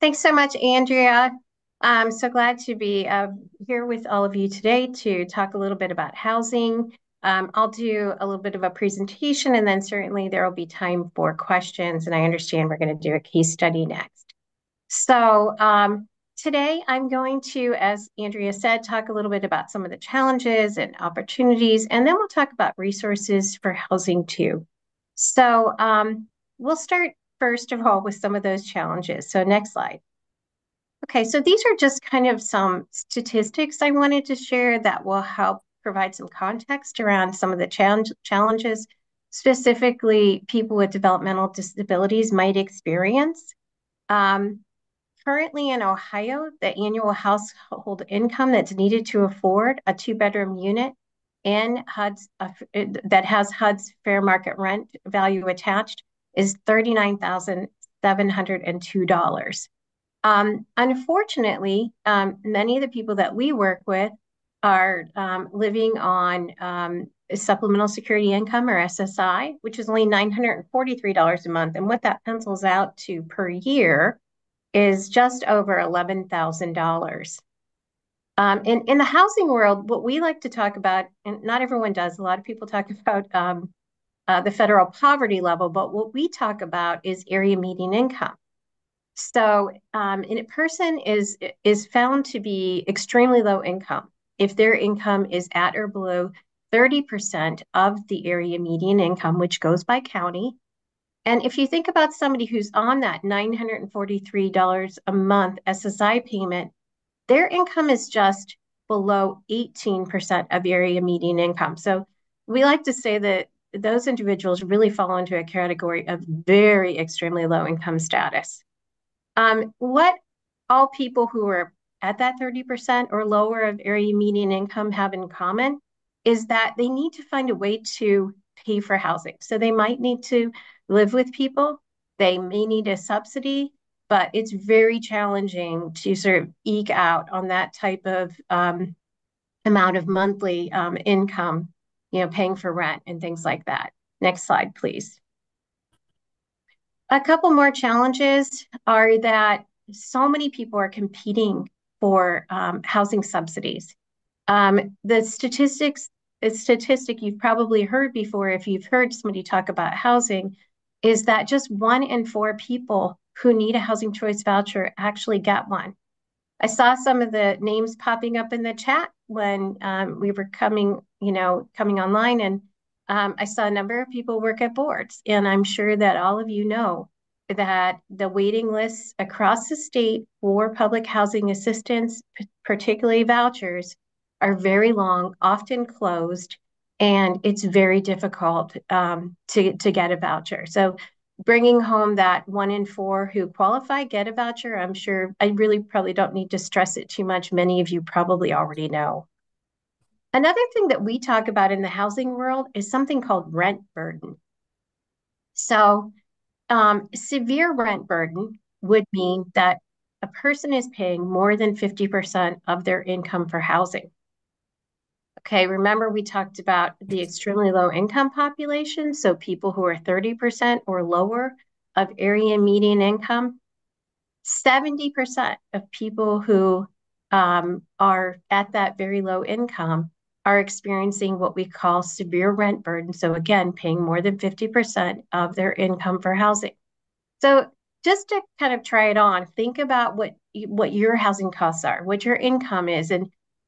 Thanks so much, Andrea. I'm so glad to be here with all of you today to talk a little bit about housing. I'll do a little bit of a presentation, and then certainly there will be time for questions. And I understand we're going to do a case study next. So today I'm going to, as Andrea said, talk a little bit about some of the challenges and opportunities, and then we'll talk about resources for housing too. So we'll start first of all with some of those challenges. So next slide. Okay, so these are just kind of some statistics I wanted to share that will help provide some context around some of the challenges specifically people with developmental disabilities might experience. Um, Currently in Ohio, the annual household income that's needed to afford a two-bedroom unit in HUD's that has HUD's fair market rent value attached is $39,702. Unfortunately, many of the people that we work with are living on supplemental security income or SSI, which is only $943 a month. And what that pencils out to per year is just over $11,000. In the housing world, what we like to talk about, and not everyone does, a lot of people talk about the federal poverty level, but what we talk about is area median income. So a person is found to be extremely low income if their income is at or below 30% of the area median income, which goes by county. And if you think about somebody who's on that $943 a month SSI payment, their income is just below 18% of area median income. So we like to say that those individuals really fall into a category of very extremely low income status. What all people who are at that 30% or lower of area median income have in common is that they need to find a way to pay for housing. So they might need to live with people, they may need a subsidy, but it's very challenging to sort of eke out on that type of amount of monthly income, paying for rent and things like that. Next slide, please. A couple more challenges are that so many people are competing for housing subsidies. The statistic you've probably heard before, if you've heard somebody talk about housing, is that just 1 in 4 people who need a housing choice voucher actually get one. I saw some of the names popping up in the chat when we were coming online, and I saw a number of people work at boards, and I'm sure that all of you know that the waiting lists across the state for public housing assistance, particularly vouchers, are very long, often closed, and it's very difficult to get a voucher. So bringing home that 1 in 4 who qualify get a voucher, I'm sure I really probably don't need to stress it too much. Many of you probably already know. Another thing that we talk about in the housing world is something called rent burden. So severe rent burden would mean that a person is paying more than 50% of their income for housing. Okay, remember we talked about the extremely low income population, so people who are 30% or lower of area median income. 70% of people who are at that very low income are experiencing what we call severe rent burden. So again, paying more than 50% of their income for housing. So just to kind of try it on, think about what your housing costs are, what your income is,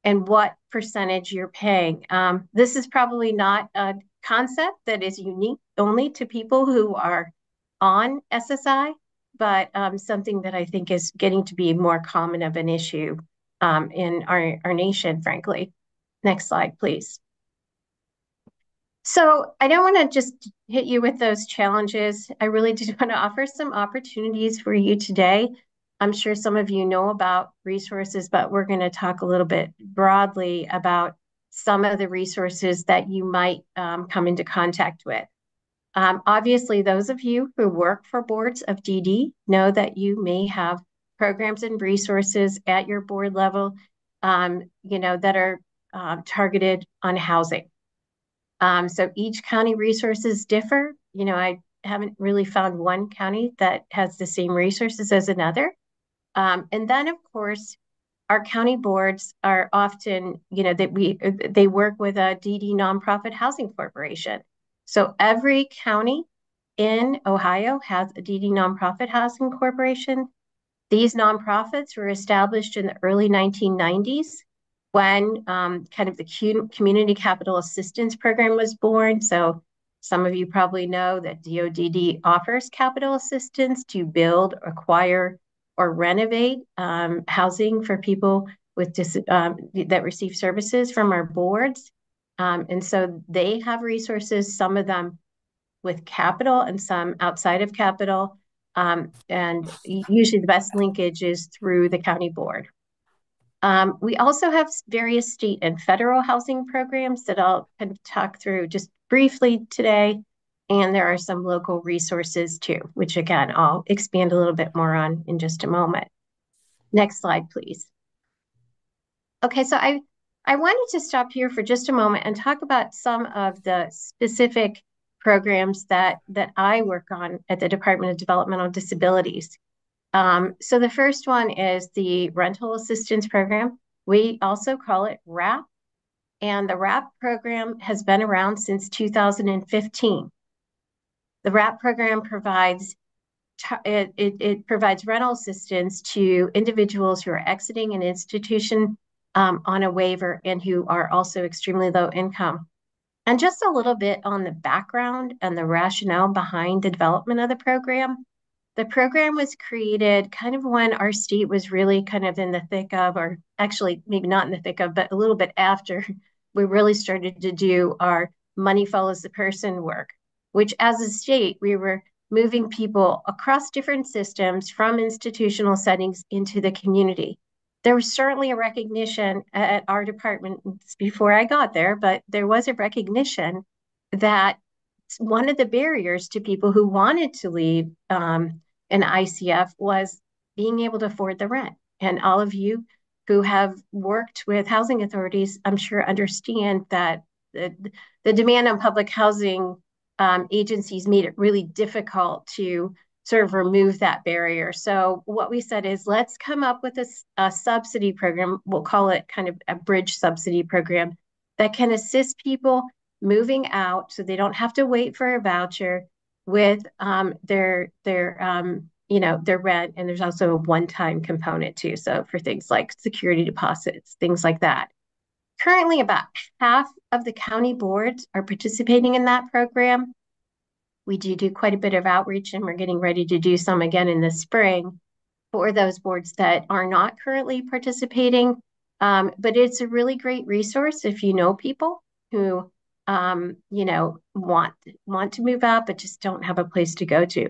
and what percentage you're paying. This is probably not a concept that is unique only to people who are on SSI, but something that I think is getting to be more common of an issue in our nation, frankly. Next slide, please. So I don't want to just hit you with those challenges. I really did want to offer some opportunities for you today. I'm sure some of you know about resources, but we're going to talk a little bit broadly about some of the resources that you might come into contact with. Obviously, those of you who work for boards of DD know that you may have programs and resources at your board level, that are targeted on housing. So each county resources differ. I haven't really found one county that has the same resources as another. And then, of course, our county boards are often, they work with a DD nonprofit housing corporation. So every county in Ohio has a DD nonprofit housing corporation. These nonprofits were established in the early 1990s when kind of the Community Capital Assistance Program was born. So some of you probably know that DODD offers capital assistance to build, acquire, or renovate housing for people with that receive services from our boards. And so they have resources, some of them with capital and some outside of capital. And usually the best linkage is through the county board. We also have various state and federal housing programs that I'll kind of talk through just briefly today. And there are some local resources too, which again, I'll expand a little bit more on in just a moment. Next slide, please. Okay, so I wanted to stop here for just a moment and talk about some of the specific programs that I work on at the Department of Developmental Disabilities. So the first one is the Rental Assistance Program. We also call it RAP, and the RAP program has been around since 2015. The RAP program provides it provides rental assistance to individuals who are exiting an institution on a waiver and who are also extremely low income. And just a little bit on the background and the rationale behind the development of the program. The program was created kind of when our state was really kind of in the thick of, or actually maybe not in the thick of, but a little bit after we really started to do our money follows the person work, which as a state, we were moving people across different systems from institutional settings into the community. There was certainly a recognition at our department before I got there, but there was a recognition that one of the barriers to people who wanted to leave an ICF was being able to afford the rent. And all of you who have worked with housing authorities, I'm sure understand that the demand on public housing agencies made it really difficult to sort of remove that barrier. So what we said is, let's come up with a subsidy program. We'll call it kind of a bridge subsidy program that can assist people moving out so they don't have to wait for a voucher with their rent. And there's also a one-time component too. So for things like security deposits, things like that. Currently, about half of the county boards are participating in that program. We do quite a bit of outreach, and we're getting ready to do some again in the spring for those boards that are not currently participating. But it's a really great resource if you know people who, want to move out, but just don't have a place to go to.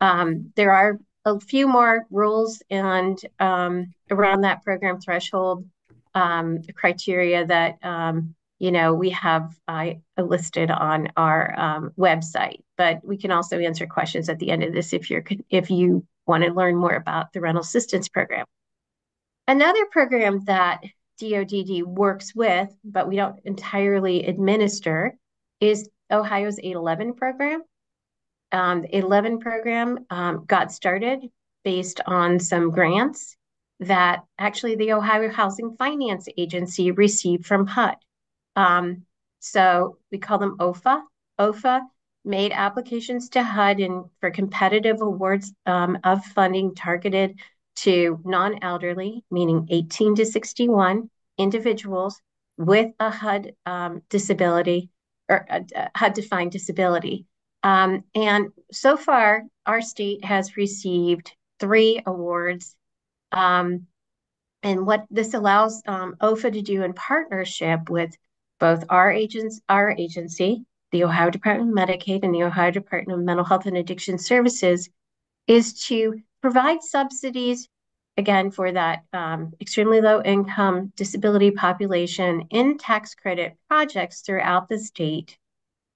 There are a few more rules and around that program threshold criteria that we have listed on our website. But we can also answer questions at the end of this if you want to learn more about the rental assistance program. Another program that DODD works with, but we don't entirely administer, is Ohio's 811 program. The 811 program got started based on some grants that actually the Ohio Housing Finance Agency received from HUD. So we call them OFA. OFA made applications to HUD for competitive awards of funding targeted to non-elderly, meaning 18 to 61 individuals with a HUD disability or a HUD-defined disability. And so far, our state has received 3 awards. And what this allows OFA to do in partnership with both our agency, the Ohio Department of Medicaid and the Ohio Department of Mental Health and Addiction Services, is to provide subsidies, again, for that extremely low income disability population in tax credit projects throughout the state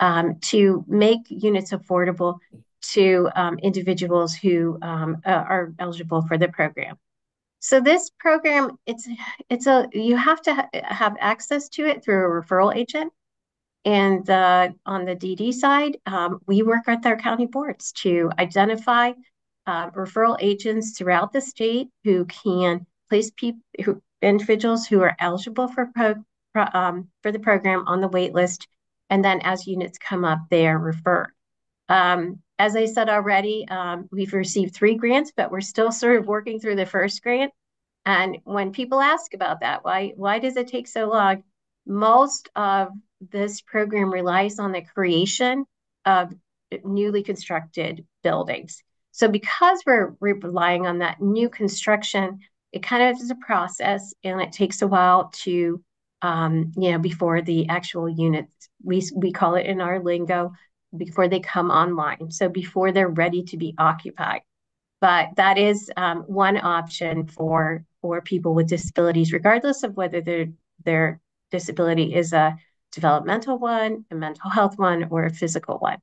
to make units affordable to individuals who are eligible for the program. So this program, you have to have access to it through a referral agent. And on the DD side, we work with our county boards to identify referral agents throughout the state who can place individuals who are eligible for the program on the wait list. And then as units come up, they are referred. As I said already, we've received 3 grants, but we're still sort of working through the first grant. And when people ask about that, why does it take so long? Most of this program relies on the creation of newly constructed buildings. So because we're relying on that new construction, it kind of is a process and it takes a while to, before the actual units, we call it in our lingo, before they come online. So before they're ready to be occupied. But that is one option for people with disabilities, regardless of whether their disability is a developmental one, a mental health one, or a physical one.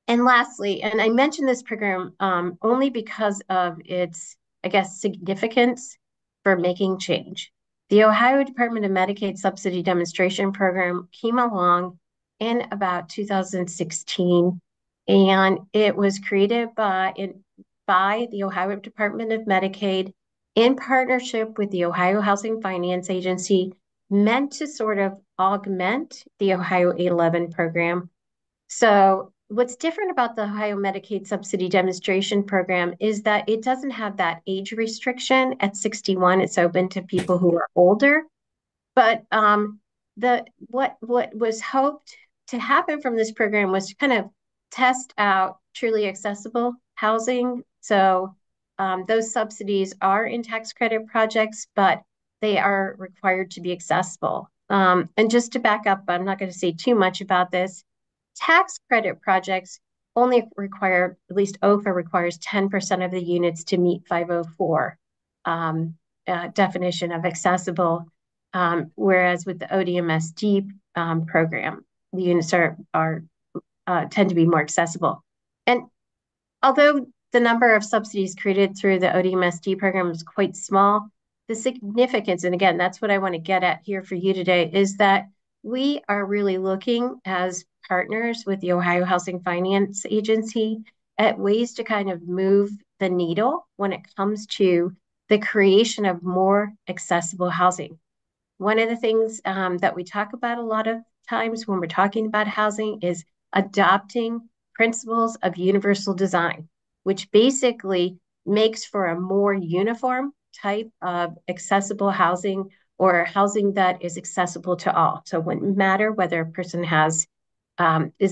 And lastly, and I mentioned this program only because of its, I guess, significance for making change. The Ohio Department of Medicaid Subsidy Demonstration Program came along in about 2016, and it was created by the Ohio Department of Medicaid in partnership with the Ohio Housing Finance Agency, meant to sort of augment the Ohio 811 program. So what's different about the Ohio Medicaid Subsidy Demonstration Program is that it doesn't have that age restriction at 61. It's open to people who are older. But what was hoped to happen from this program was to kind of test out truly accessible housing. So those subsidies are in tax credit projects, but they are required to be accessible. And just to back up, I'm not going to say too much about this. Tax credit projects only require, at least OFA requires 10% of the units to meet 504 definition of accessible. Whereas with the ODMSD program, the units are tend to be more accessible. And although the number of subsidies created through the ODMSD program is quite small, the significance, and again, that's what I want to get at here for you today, is that we are really looking as partners with the Ohio Housing Finance Agency at ways to kind of move the needle when it comes to the creation of more accessible housing. One of the things that we talk about a lot of times when we're talking about housing is adopting principles of universal design, which basically makes for a more uniform type of accessible housing, or housing that is accessible to all. So it wouldn't matter whether a person is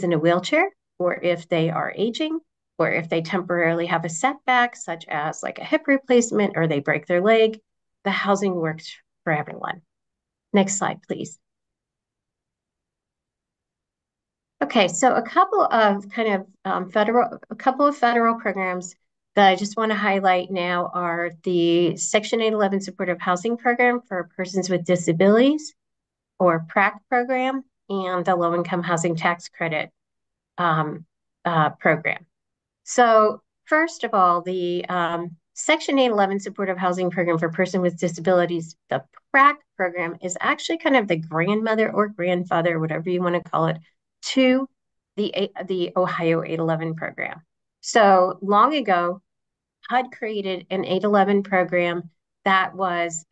in a wheelchair, or if they are aging, or if they temporarily have a setback, such as like a hip replacement, or they break their leg. The housing works for everyone. Next slide, please. Okay, so a couple of federal programs that I just want to highlight now are the Section 811 Supportive Housing Program for Persons with Disabilities, or PRAC program, and the Low Income Housing Tax Credit program. So first of all, the Section 811 Supportive Housing Program for Persons with Disabilities, the PRAC program, is actually kind of the grandmother or grandfather, whatever you want to call it, to the Ohio 811 program. So long ago, HUD created an 811 program that was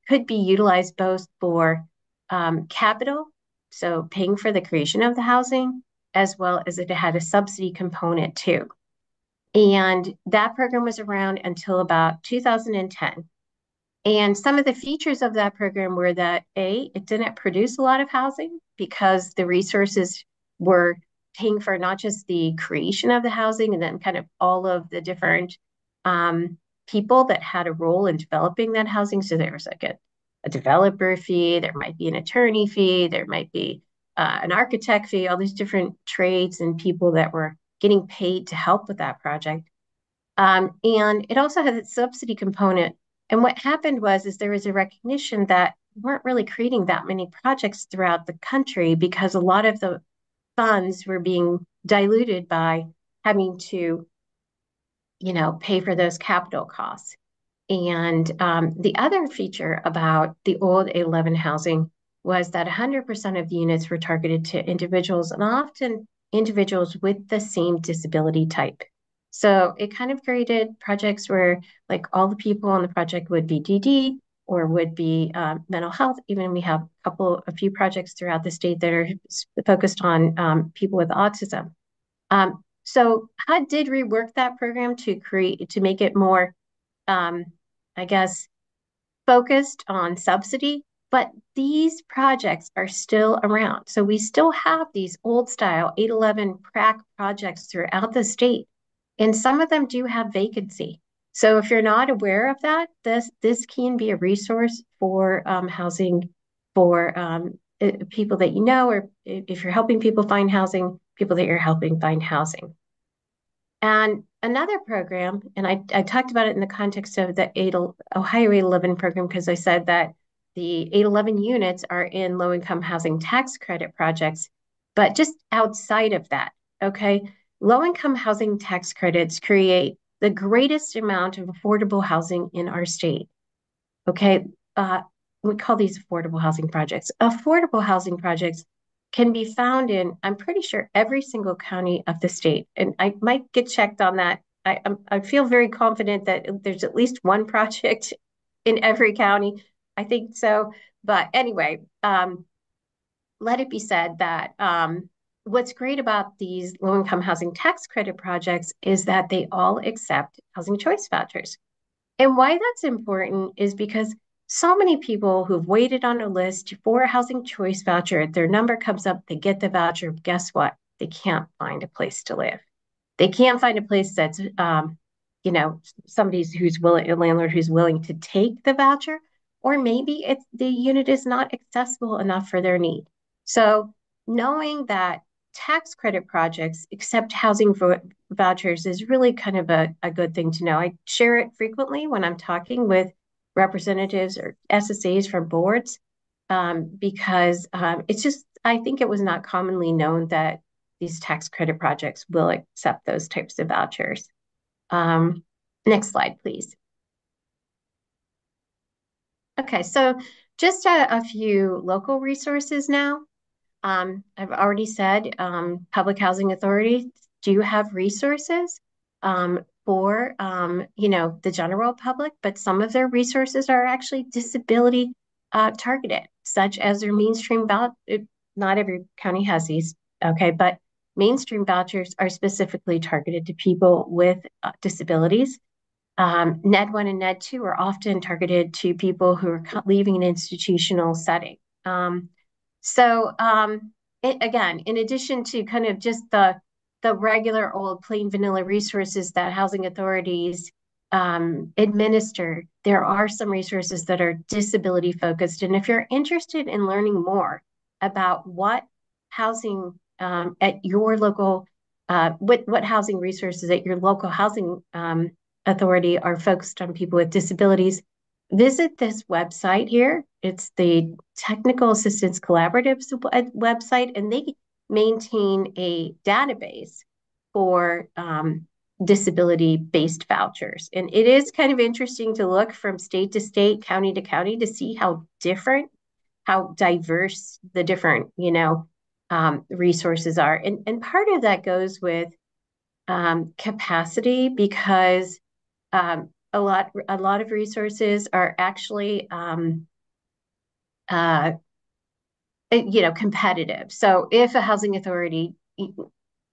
could be utilized both for capital, so paying for the creation of the housing, as well as it had a subsidy component too. And that program was around until about 2010. And some of the features of that program were that it didn't produce a lot of housing because the resources were paying for not just the creation of the housing, and then kind of all of the different people that had a role in developing that housing. So there was like a developer fee, there might be an attorney fee, there might be an architect fee, all these different trades and people that were getting paid to help with that project. And it also had a subsidy component. And what happened is there was a recognition that we weren't really creating that many projects throughout the country, because a lot of the funds were being diluted by having to, pay for those capital costs. And the other feature about the old 811 housing was that 100% of the units were targeted to individuals, and often individuals with the same disability type. So it kind of created projects where like all the people on the project would be DD or would be mental health. Even we have a few projects throughout the state that are focused on people with autism. So HUD did rework that program to make it more, I guess, focused on subsidy, but these projects are still around. So we still have these old style 811 PRAC projects throughout the state, and some of them do have vacancy. So if you're not aware of that, this can be a resource for housing for people that you know, or if you're helping people find housing, people that you're helping find housing. And another program, and I talked about it in the context of the Ohio 811 program, because I said that the 811 units are in low-income housing tax credit projects, but just outside of that, okay, low-income housing tax credits create the greatest amount of affordable housing in our state. Okay, we call these affordable housing projects. Affordable housing projects can be found in, I'm pretty sure, every single county of the state. And I might get checked on that. I feel very confident that there's at least one project in every county. I think so. But anyway, let it be said that what's great about these low-income housing tax credit projects is that they all accept housing choice vouchers. And why that's important is because so many people who've waited on a list for a housing choice voucher, their number comes up, they get the voucher. Guess what? They can't find a place to live. They can't find a place that's, somebody who's willing, a landlord who's willing to take the voucher, or maybe it's the unit is not accessible enough for their need. So knowing that tax credit projects accept housing vouchers is really kind of a good thing to know. I share it frequently when I'm talking with representatives or SSAs from boards because it's just, I think it was not commonly known that these tax credit projects will accept those types of vouchers. Next slide, please. Okay, so just a few local resources now. I've already said public housing authorities do have resources for the general public, but some of their resources are actually disability targeted, such as their mainstream voucher. Not every county has these, okay, but mainstream vouchers are specifically targeted to people with disabilities. NED 1 and NED 2 are often targeted to people who are leaving an institutional setting. Again, in addition to kind of just the regular old plain vanilla resources that housing authorities administer, there are some resources that are disability focused. And if you're interested in learning more about what housing at your local, what housing resources at your local housing authority are focused on people with disabilities, visit this website here. It's the Technical Assistance Collaborative's website, and they maintain a database for disability-based vouchers. And it is kind of interesting to look from state to state, county to county, to see how diverse the different, resources are. And part of that goes with capacity, because a lot of resources are actually competitive. So if a housing authority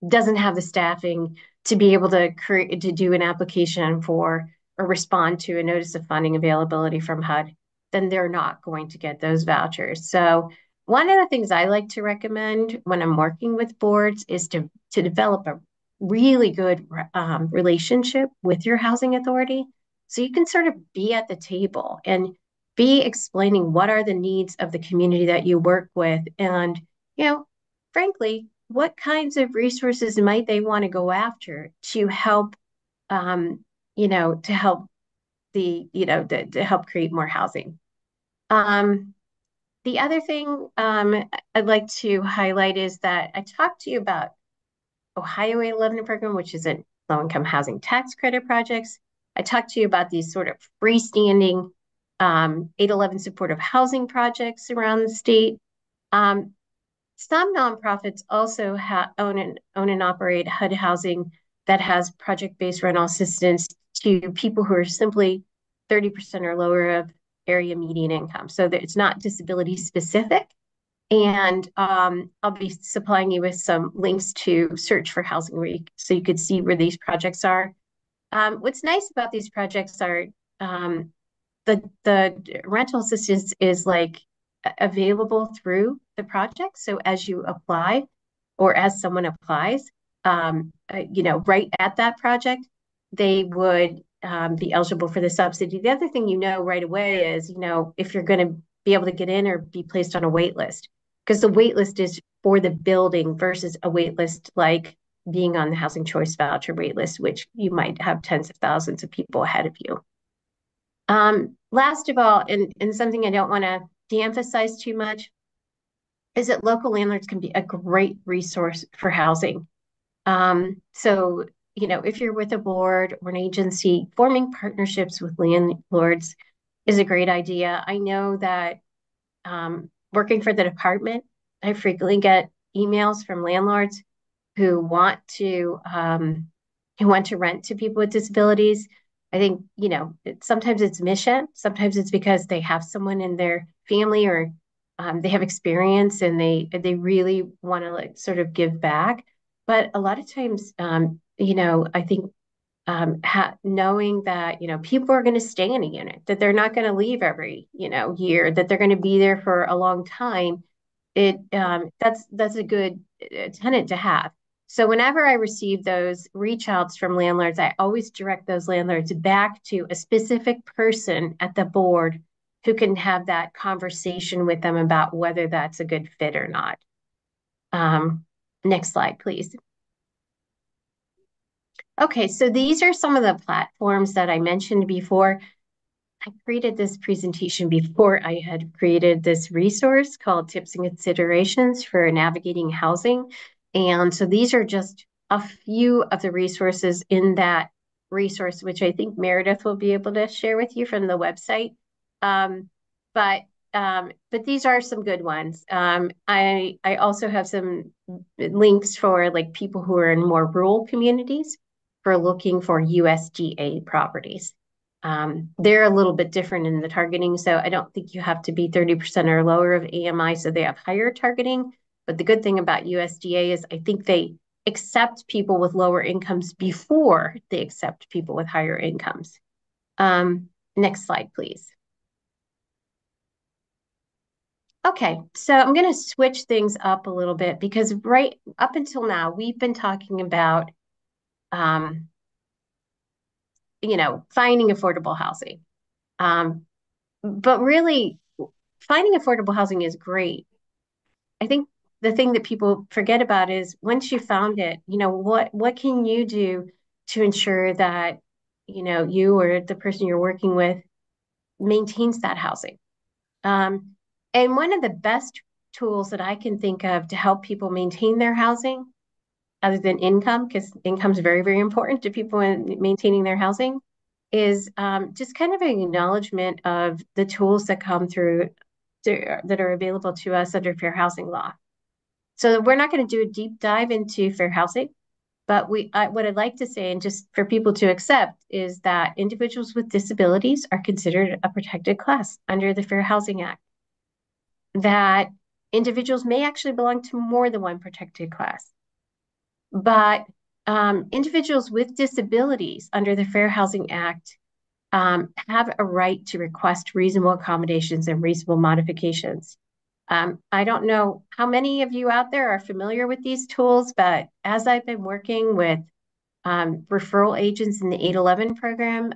doesn't have the staffing to be able to do an application for or respond to a notice of funding availability from HUD, then they're not going to get those vouchers. So one of the things I like to recommend when I'm working with boards is to develop a really good relationship with your housing authority, so you can sort of be at the table and be explaining what are the needs of the community that you work with, and frankly, what kinds of resources might they want to go after to help to help to help create more housing. The other thing I'd like to highlight is that I talked to you about Ohio 811 program, which is a low-income housing tax credit projects. I talked to you about these sort of freestanding 811 supportive housing projects around the state. Um, some nonprofits also own and operate HUD housing that has project-based rental assistance to people who are simply 30% or lower of area median income. So that it's not disability specific. And I'll be supplying you with some links to search for Housing Week so you could see where these projects are. What's nice about these projects are um, the rental assistance is like available through the project. So as you apply or as someone applies, right at that project, they would be eligible for the subsidy. The other thing right away is, if you're going to be able to get in or be placed on a wait list, because the wait list is for the building versus a wait list like being on the housing choice voucher wait list, which you might have tens of thousands of people ahead of you. Last of all, and something I don't want to de-emphasize too much, is that local landlords can be a great resource for housing. So, if you're with a board or an agency, forming partnerships with landlords is a great idea. I know that working for the department, I frequently get emails from landlords who want to rent to people with disabilities. I think, sometimes it's mission, sometimes it's because they have someone in their family or they have experience and they really want to like sort of give back. But a lot of times, I think knowing that, people are going to stay in a unit, that they're not going to leave every, year, that they're going to be there for a long time, that's a good tenant to have. So whenever I receive those reach outs from landlords, I always direct those landlords back to a specific person at the board who can have that conversation with them about whether that's a good fit or not. Next slide, please. Okay, so these are some of the platforms that I mentioned before. I created this presentation before I had created this resource called Tips and Considerations for Navigating Housing. And so these are just a few of the resources in that resource, which I think Meredith will be able to share with you from the website. But these are some good ones. I also have some links for like people who are in more rural communities for looking for USDA properties. They're a little bit different in the targeting, so I don't think you have to be 30% or lower of AMI, so they have higher targeting. But the good thing about USDA is I think they accept people with lower incomes before they accept people with higher incomes. Next slide, please. Okay, so I'm going to switch things up a little bit because right up until now, we've been talking about, finding affordable housing. But really, finding affordable housing is great. I think the thing that people forget about is once you found it, what can you do to ensure that, you or the person you're working with maintains that housing? And one of the best tools that I can think of to help people maintain their housing, other than income, because income is very, very important to people in maintaining their housing, is just kind of an acknowledgement of the tools that come through that are available to us under fair housing law. So we're not going to do a deep dive into fair housing, but what I'd like to say, and just for people to accept, is that individuals with disabilities are considered a protected class under the Fair Housing Act. That individuals may actually belong to more than one protected class. But individuals with disabilities under the Fair Housing Act have a right to request reasonable accommodations and reasonable modifications. I don't know how many of you out there are familiar with these tools, but as I've been working with referral agents in the 811 program,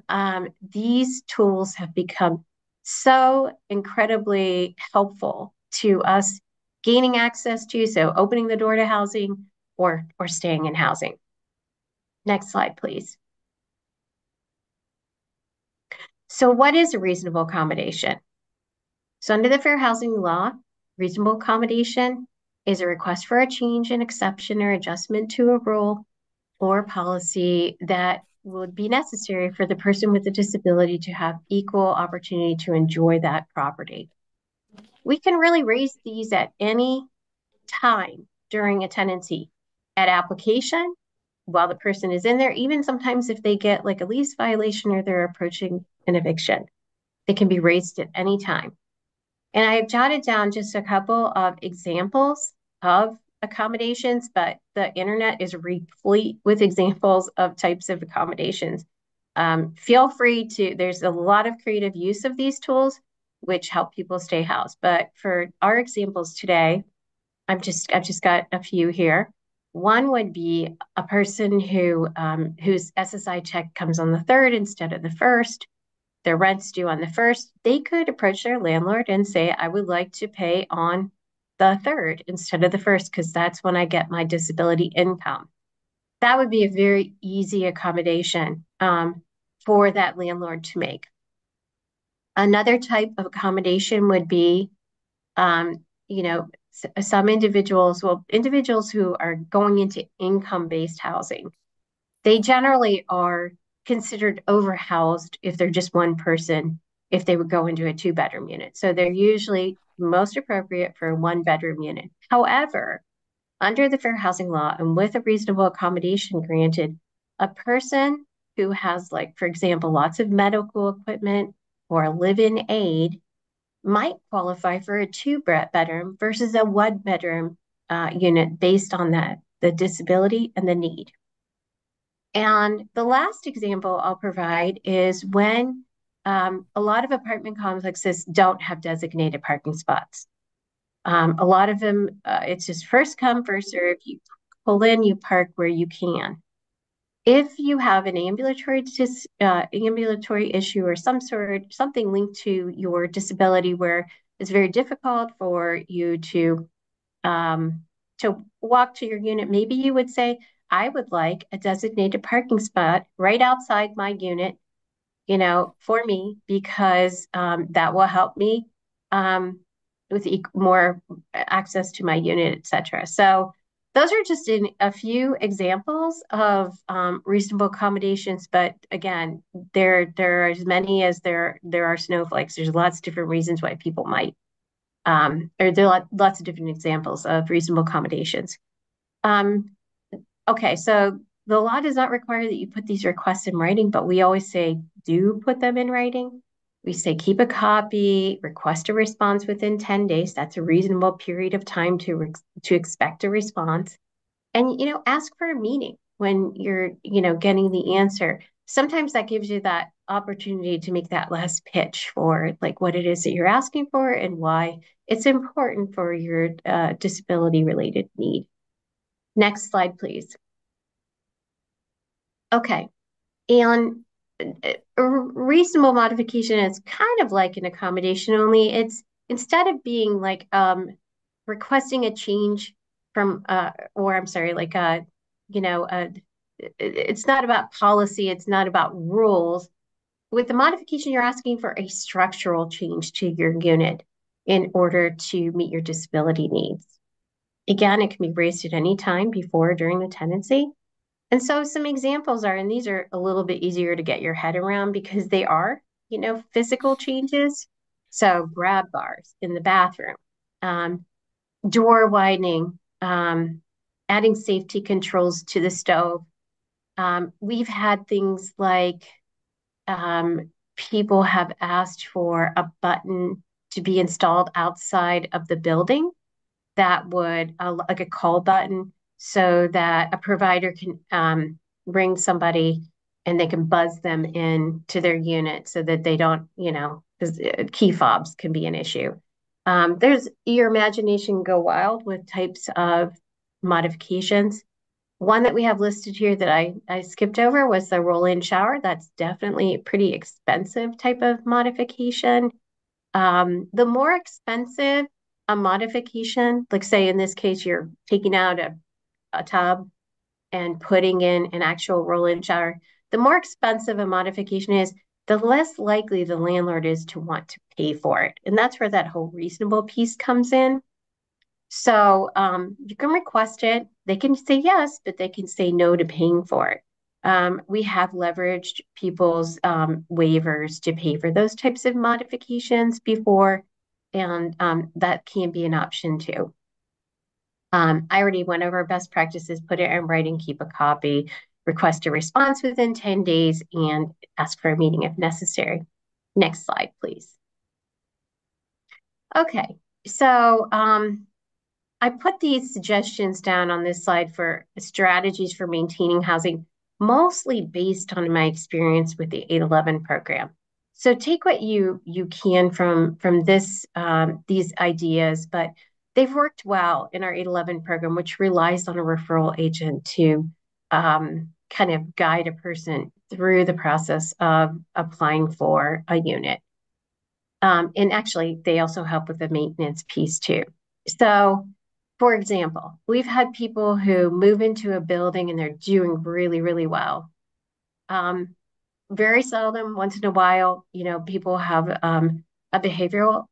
these tools have become so incredibly helpful to us gaining access to, so opening the door to housing or staying in housing. Next slide, please. So what is a reasonable accommodation? So under the Fair Housing Law, reasonable accommodation is a request for a change, an exception, or adjustment to a rule or policy that would be necessary for the person with a disability to have equal opportunity to enjoy that property. We can really raise these at any time during a tenancy, at application, while the person is in there, even sometimes if they get like a lease violation or they're approaching an eviction, they can be raised at any time. And I have jotted down just a couple of examples of accommodations, but the internet is replete with examples of types of accommodations. Feel free to, there's a lot of creative use of these tools, which help people stay housed. But for our examples today, I've just got a few here. One would be a person whose SSI check comes on the third instead of the first. Their rent's due on the first. They could approach their landlord and say, I would like to pay on the third instead of the first, because that's when I get my disability income. That would be a very easy accommodation for that landlord to make. Another type of accommodation would be, you know, some individuals, well, individuals who are going into income-based housing, they generally are considered overhoused if they're just one person, if they would go into a two-bedroom unit. So they're usually most appropriate for a one-bedroom unit. However, under the fair housing law and with a reasonable accommodation granted, a person who has, like, for example, lots of medical equipment or a live-in aid might qualify for a two-bedroom versus a one-bedroom unit based on the disability and the need. And the last example I'll provide is when a lot of apartment complexes don't have designated parking spots. A lot of them, it's just first come, first serve. You pull in, you park where you can. If you have an ambulatory issue or something linked to your disability where it's very difficult for you to walk to your unit, maybe you would say, I would like a designated parking spot right outside my unit, for me, because that will help me with more access to my unit, etc. So those are just a few examples of reasonable accommodations. But again, there are as many as there are snowflakes. There's lots of different reasons why people might, or there are lots of different examples of reasonable accommodations. Okay, so the law does not require that you put these requests in writing, but we always say do put them in writing. We say keep a copy, request a response within 10 days. That's a reasonable period of time to expect a response. And, ask for a meeting when you're, getting the answer. Sometimes that gives you that opportunity to make that last pitch for like what it is that you're asking for and why it's important for your disability related need. Next slide, please. Okay. And a reasonable modification is kind of like an accommodation, only it's instead of being like requesting a change from or I'm sorry, like it's not about policy, it's not about rules. With the modification, you're asking for a structural change to your unit in order to meet your disability needs. Again, it can be raised at any time before or during the tenancy. And so some examples are, and these are a little bit easier to get your head around because they are, physical changes. So grab bars in the bathroom, door widening, adding safety controls to the stove. We've had things like people have asked for a button to be installed outside of the building that would, like a call button, so that a provider can bring somebody and they can buzz them in to their unit so that they don't, because key fobs can be an issue. There's your imagination go wild with types of modifications. One that we have listed here that I skipped over was the roll-in shower. That's definitely a pretty expensive type of modification. The more expensive a modification, like say in this case, you're taking out a tub and putting in an actual roll-in shower, the more expensive a modification is, the less likely the landlord is to want to pay for it. And that's where that whole reasonable piece comes in. So you can request it. They can say yes, but they can say no to paying for it. We have leveraged people's waivers to pay for those types of modifications before, and that can be an option too. I already went over best practices, put it in writing, keep a copy, request a response within 10 days, and ask for a meeting if necessary. Next slide, please. Okay, so I put these suggestions down on this slide for strategies for maintaining housing, mostly based on my experience with the 811 program. So take what you can from this these ideas, but they've worked well in our 811 program, which relies on a referral agent to kind of guide a person through the process of applying for a unit. And actually, they also help with the maintenance piece too. So, for example, we've had people who move into a building and they're doing really, really well. Um, Very seldom, once in a while, people have a behavioral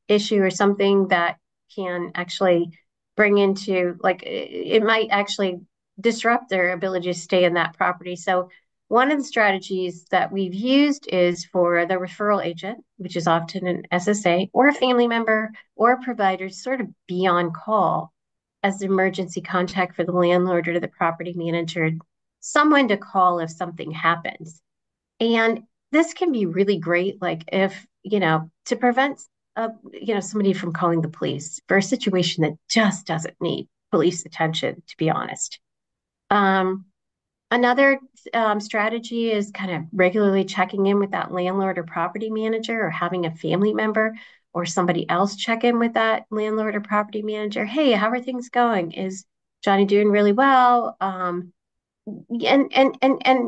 issue or something that can actually bring into, like, it might actually disrupt their ability to stay in that property. So, one of the strategies that we've used is for the referral agent, which is often an SSA or a family member or a provider, to sort of be on call as the emergency contact for the landlord or the property manager, someone to call if something happens. And this can be really great, like if, to prevent somebody from calling the police for a situation that just doesn't need police attention, to be honest. Um, Another strategy is kind of regularly checking in with that landlord or property manager, or having a family member or somebody else check in with that landlord or property manager. Hey, how are things going? Is Johnny doing really well? And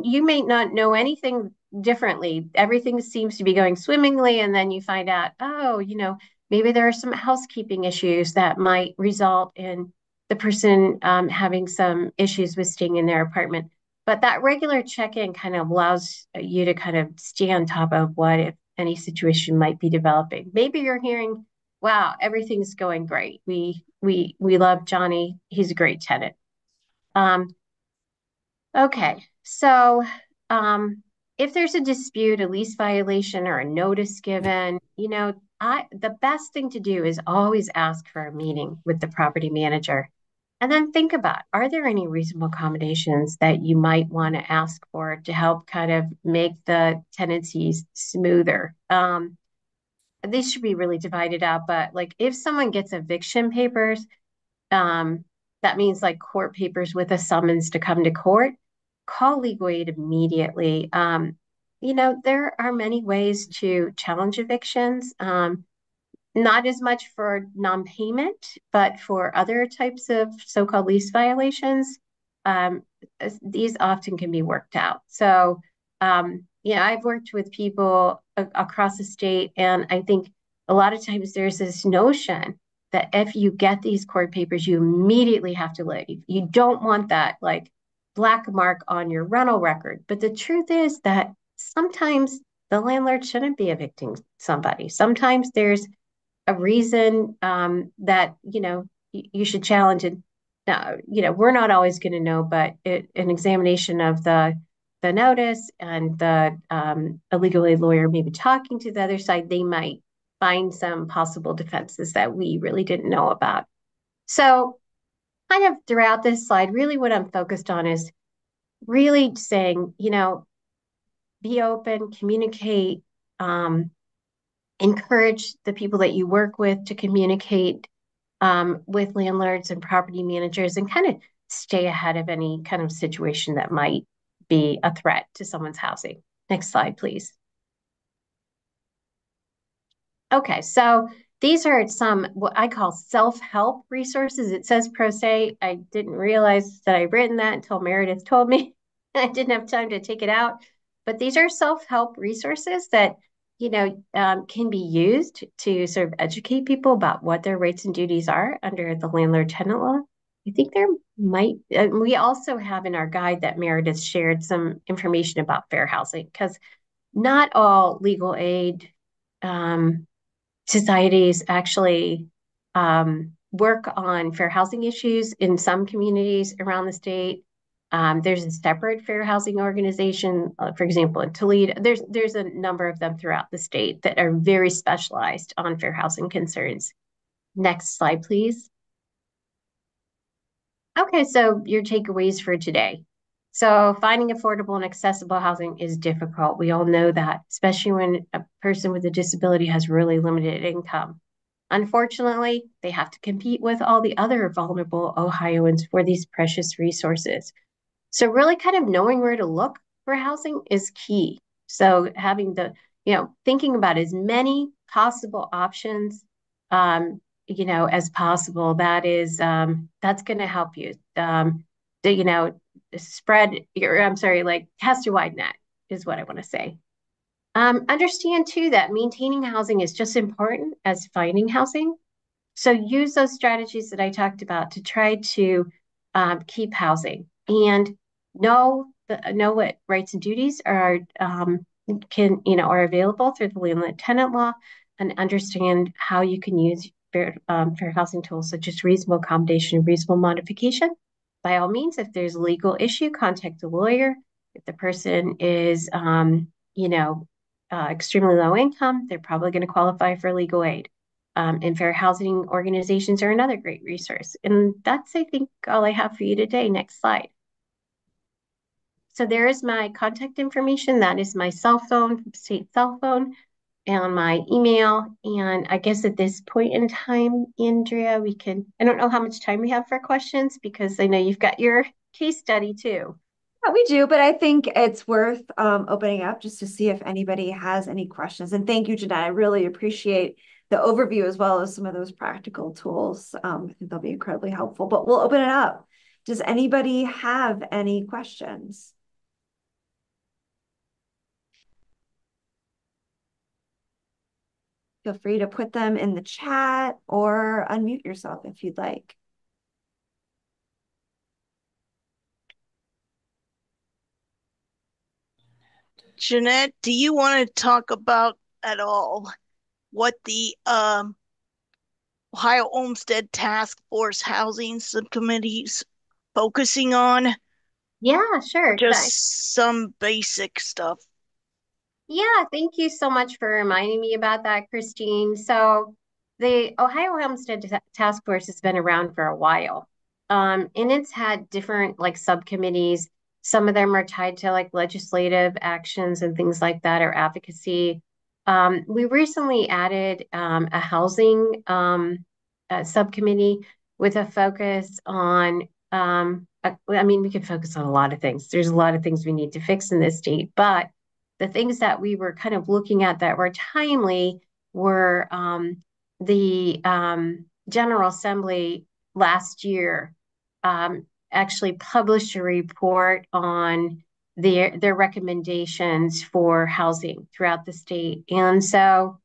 you may not know anything differently. Everything seems to be going swimmingly, and then you find out, oh, maybe there are some housekeeping issues that might result in the person having some issues with staying in their apartment. But that regular check-in kind of allows you to kind of stay on top of what if any situation might be developing. Maybe you're hearing, wow, everything's going great. We love Johnny. He's a great tenant. Um, Okay, so if there's a dispute, a lease violation, or a notice given, the best thing to do is always ask for a meeting with the property manager. And then think about, are there any reasonable accommodations that you might want to ask for to help kind of make the tenancies smoother? These should be really divided out, but like if someone gets eviction papers, um, that means like court papers with a summons to come to court, call legal aid immediately. There are many ways to challenge evictions. Not as much for non-payment, but for other types of so-called lease violations, um, these often can be worked out. So, I've worked with people across the state, and I think a lot of times there's this notion that if you get these court papers, you immediately have to leave. You don't want that like black mark on your rental record. But the truth is that sometimes the landlord shouldn't be evicting somebody. Sometimes there's a reason that you should challenge it. Now, we're not always going to know, but an examination of the notice and the a legal aid lawyer maybe talking to the other side, they might find some possible defenses that we really didn't know about. So, kind of throughout this slide, really what I'm focused on is really saying, be open, communicate, encourage the people that you work with to communicate with landlords and property managers, and kind of stay ahead of any kind of situation that might be a threat to someone's housing. Next slide, please. Okay, so these are some what I call self-help resources. It says pro se. I didn't realize that I'd written that until Meredith told me. I didn't have time to take it out. But these are self-help resources that can be used to sort of educate people about what their rights and duties are under the landlord-tenant law. I think there might. We also have in our guide that Meredith shared some information about fair housing, because not all legal aid societies actually work on fair housing issues in some communities around the state. There's a separate fair housing organization, for example, in Toledo. There's a number of them throughout the state that are very specialized on fair housing concerns. Next slide, please. Okay, so your takeaways for today. So finding affordable and accessible housing is difficult. We all know that, especially when a person with a disability has really limited income. Unfortunately, they have to compete with all the other vulnerable Ohioans for these precious resources. So really kind of knowing where to look for housing is key. So having thinking about as many possible options, as possible, that's going to help you, to, I'm sorry, like cast a wide net is what I want to say. Understand too that maintaining housing is just important as finding housing. So use those strategies that I talked about to try to keep housing and know what rights and duties are available through the landlord tenant law, and understand how you can use fair housing tools such as reasonable accommodation and reasonable modification. By all means, if there's a legal issue, contact a lawyer. If the person is extremely low income, they're probably going to qualify for legal aid. And fair housing organizations are another great resource. And that's, I think, all I have for you today. Next slide. So there is my contact information. That is my cell phone, state cell phone, and my email. And I guess at this point in time, Andrea, I don't know how much time we have for questions because I know you've got your case study too. Yeah, we do, but I think it's worth opening up just to see if anybody has any questions. And thank you, Jeanette. I really appreciate the overview as well as some of those practical tools. I think they'll be incredibly helpful, but we'll open it up. Does anybody have any questions? Feel free to put them in the chat or unmute yourself if you'd like. Jeanette, do you want to talk about at all what the Ohio Olmsted Task Force Housing Subcommittee's focusing on, Yeah, or sure. just some basic stuff? Yeah, thank you so much for reminding me about that, Christine. So, the Ohio Task Force has been around for a while, and it's had different like subcommittees. Some of them are tied to like legislative actions and things like that, or advocacy. We recently added a housing subcommittee with a focus on. I mean, we could focus on a lot of things. There's a lot of things we need to fix in this state, but the things that we were kind of looking at that were timely were the General Assembly last year actually published a report on their recommendations for housing throughout the state. And so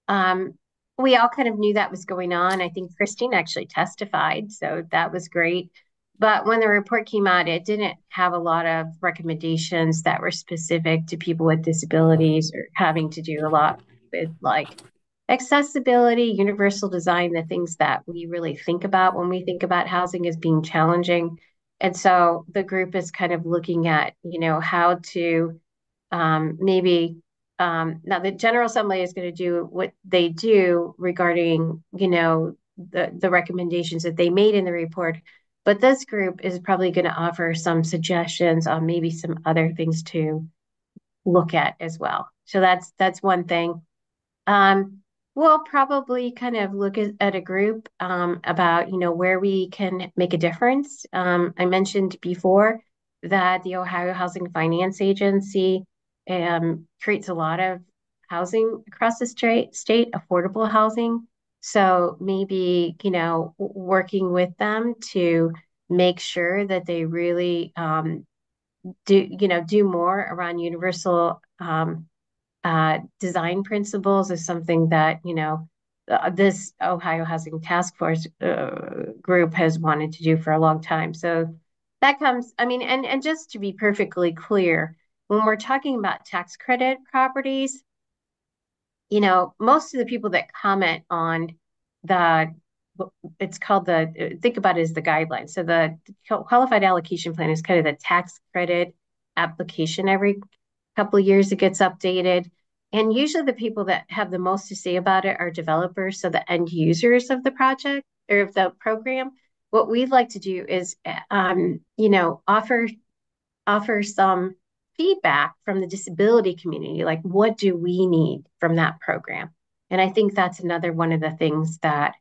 um, we all kind of knew that was going on. I think Christine actually testified, so that was great. But when the report came out, it didn't have a lot of recommendations that were specific to people with disabilities or having to do a lot with like accessibility, universal design, the things that we really think about when we think about housing as being challenging. And so the group is kind of looking at, how to maybe now the General Assembly is going to do what they do regarding, the recommendations that they made in the report. But this group is probably going to offer some suggestions on maybe some other things to look at as well. So that's one thing. Um, we'll probably kind of look at a group about, where we can make a difference. I mentioned before that the Ohio Housing Finance Agency creates a lot of housing across the state, affordable housing. So maybe, working with them to make sure that they really do more around universal design principles is something that, this Ohio Housing Task Force group has wanted to do for a long time. So that comes, I mean, and just to be perfectly clear, when we're talking about tax credit properties, most of the people that comment on the it's called the, think about it as the guidelines. So the qualified allocation plan is kind of the tax credit application. Every couple of years it gets updated. And usually the people that have the most to say about it are developers, so the end users of the project or of the program. What we'd like to do is, offer some feedback from the disability community, like what do we need from that program? And I think that's another one of the things that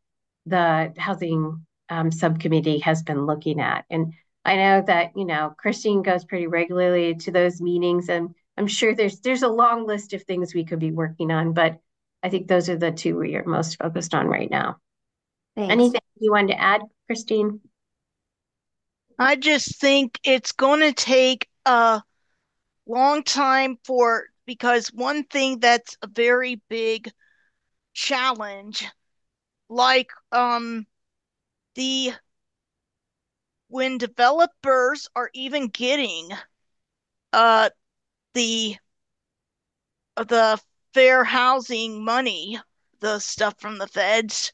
the housing subcommittee has been looking at. And I know that, Christine goes pretty regularly to those meetings, and I'm sure there's a long list of things we could be working on, but I think those are the two we are most focused on right now. Thanks. Anything you wanted to add, Christine? I just think it's going to take a long time because one thing that's a very big challenge, like the when developers are even getting uh the the fair housing money, the stuff from the feds,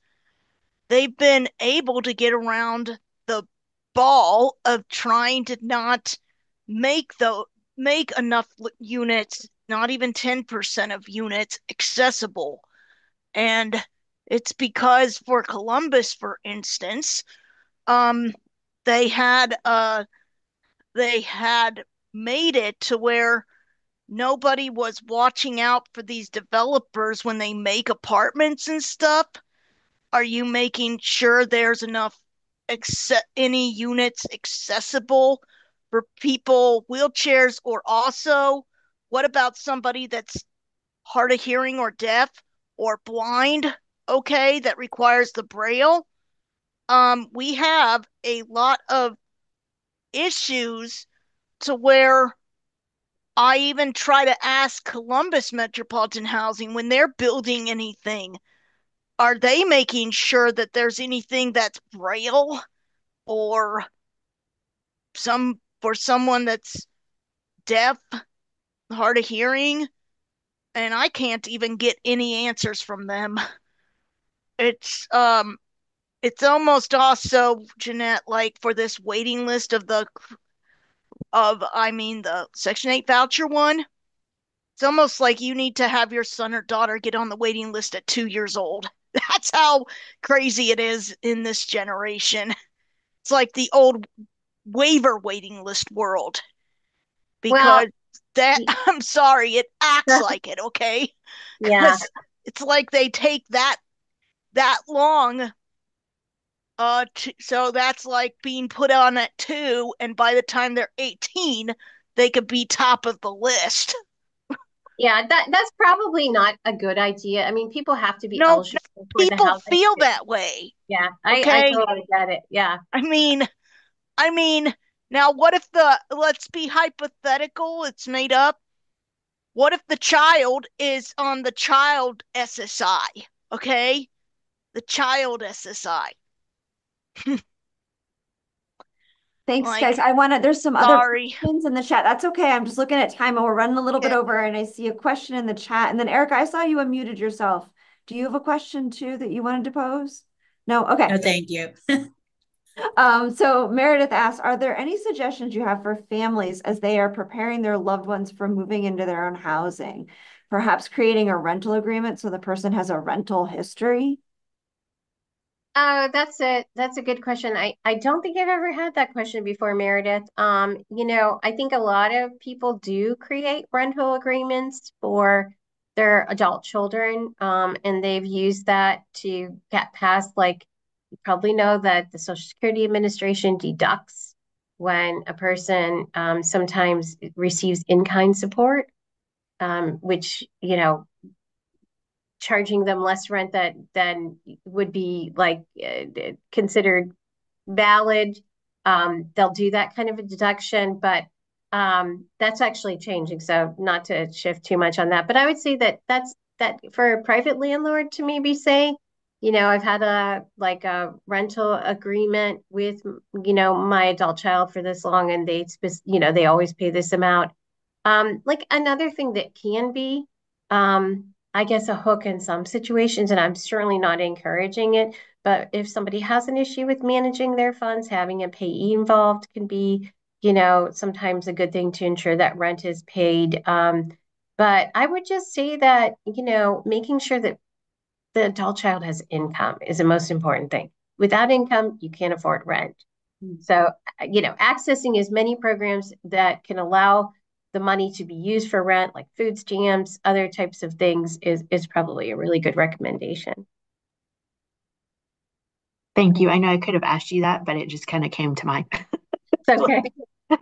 they've been able to get around the ball of trying to not make the make enough units, not even 10% of units accessible. And it's because for Columbus, for instance, um, they had they had made it to where nobody was watching out for these developers when they make apartments and stuff. Are you making sure there's enough any units accessible for people wheelchairs, or also what about somebody that's hard of hearing or deaf or blind, okay, that requires the braille? We have a lot of issues to where I even try to ask Columbus Metropolitan Housing when they're building anything, are they making sure that there's anything that's braille or for someone that's deaf, hard of hearing? And I can't even get any answers from them. It's it's almost also, Jeanette, like for this waiting list of the Section 8 voucher one. It's almost like you need to have your son or daughter get on the waiting list at 2 years old. That's how crazy it is in this generation. It's like the old waiver waiting list world, Well, because that, I'm sorry, it acts like it, okay? yeah. Because it's like they take that long, so that's like being put on at 2, and by the time they're 18 they could be top of the list. Yeah, that's probably not a good idea. I mean, people have to be No, eligible for the people housing feel too. that way. Yeah, I Okay, totally get it. Yeah. I mean, I mean, now what if let's be hypothetical, it's made up. What if the child is on the child SSI? Okay? The child SSI. Thanks, guys. Like, There's some other sorry. questions in the chat. That's okay. I'm just looking at time and we're running a little bit Okay. over and I see a question in the chat. And then Erica, I saw you unmuted yourself. Do you have a question too that you wanted to pose? No? No, Okay. thank you. So Meredith asks, are there any suggestions you have for families as they are preparing their loved ones for moving into their own housing? Perhaps creating a rental agreement so the person has a rental history? That's a good question. I don't think I've ever had that question before, Meredith. I think a lot of people do create rental agreements for their adult children, and they've used that to get past, like, you probably know that the Social Security Administration deducts when a person sometimes receives in-kind support, which, charging them less rent that than would be like considered valid. They'll do that kind of a deduction, but that's actually changing. So not to shift too much on that, but I would say that that's that for a private landlord to maybe say, I've had a rental agreement with, my adult child for this long, and they always pay this amount. Like another thing that can be I guess, a hook in some situations, and I'm certainly not encouraging it. But if somebody has an issue with managing their funds, having a payee involved can be, sometimes a good thing to ensure that rent is paid. But I would just say that, making sure that the adult child has income is the most important thing. Without income, you can't afford rent. So, accessing as many programs that can allow the money to be used for rent, like food stamps, other types of things, is probably a really good recommendation. Thank you. I know I could have asked you that, but it just kind of came to mind. It's okay. No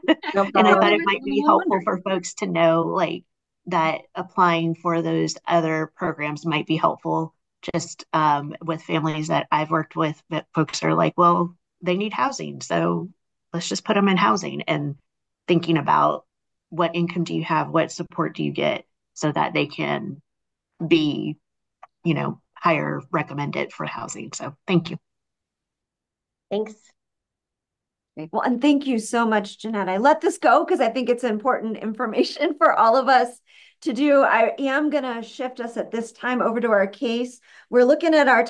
And I No, thought problem. it there was might a be little helpful wondering. for folks to know, like, that applying for those other programs might be helpful just with families that I've worked with, that folks are like, well, they need housing. So let's just put them in housing, and thinking about what income do you have? What support do you get so that they can be, higher recommended for housing. So thank you. Thanks. Great. Well, and thank you so much, Jeanette. I let this go because I think it's important information for all of us to do. I am going to shift us at this time over to our case. We're looking at our